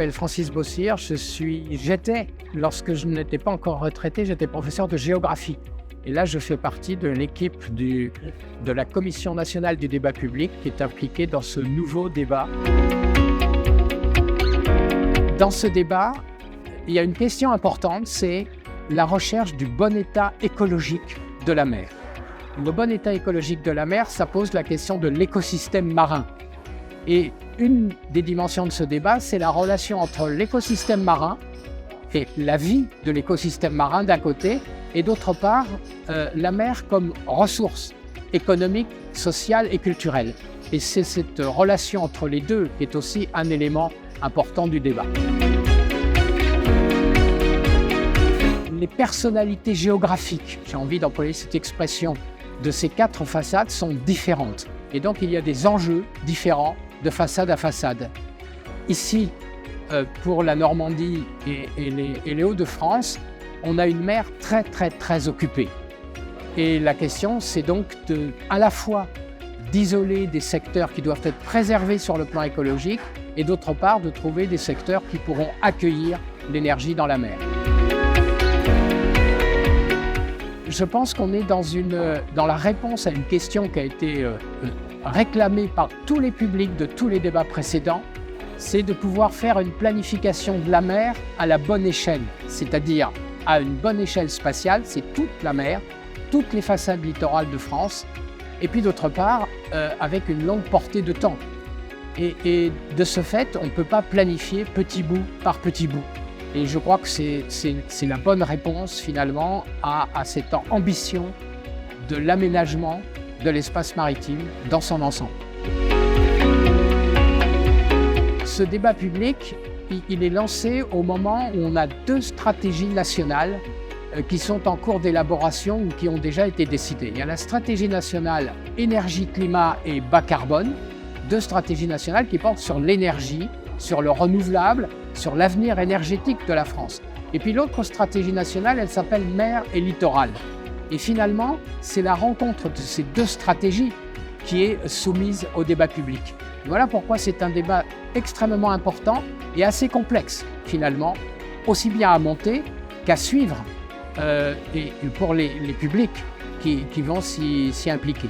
m'appelle Francis Bossir, lorsque je n'étais pas encore retraité, j'étais professeur de géographie. Et là, je fais partie de l'équipe de la Commission nationale du débat public qui est impliquée dans ce nouveau débat. Dans ce débat, il y a une question importante, c'est la recherche du bon état écologique de la mer. Le bon état écologique de la mer, ça pose la question de l'écosystème marin. Et une des dimensions de ce débat, c'est la relation entre l'écosystème marin et la vie de l'écosystème marin d'un côté, et d'autre part, la mer comme ressource économique, sociale et culturelle. Et c'est cette relation entre les deux qui est aussi un élément important du débat. Les personnalités géographiques, j'ai envie d'employer cette expression, de ces quatre façades sont différentes. Et donc il y a des enjeux différents de façade à façade. Ici, pour la Normandie et les Hauts-de-France, on a une mer très occupée. Et la question, c'est donc à la fois d'isoler des secteurs qui doivent être préservés sur le plan écologique et d'autre part de trouver des secteurs qui pourront accueillir l'énergie dans la mer. Je pense qu'on est dans la réponse à une question qui a été réclamée par tous les publics de tous les débats précédents, c'est de pouvoir faire une planification de la mer à la bonne échelle, c'est-à-dire à une bonne échelle spatiale, c'est toute la mer, toutes les façades littorales de France, et puis d'autre part, avec une longue portée de temps. Et de ce fait, on ne peut pas planifier petit bout par petit bout. Et je crois que c'est la bonne réponse finalement à cette ambition de l'aménagement de l'espace maritime dans son ensemble. Ce débat public, il est lancé au moment où on a deux stratégies nationales qui sont en cours d'élaboration ou qui ont déjà été décidées. Il y a la stratégie nationale énergie, climat et bas carbone, deux stratégies nationales qui portent sur l'énergie, sur le renouvelable, sur l'avenir énergétique de la France. Et puis l'autre stratégie nationale, elle s'appelle mer et littoral. Et finalement, c'est la rencontre de ces deux stratégies qui est soumise au débat public. Voilà pourquoi c'est un débat extrêmement important et assez complexe, finalement, aussi bien à monter qu'à suivre et pour les publics qui vont s'y impliquer.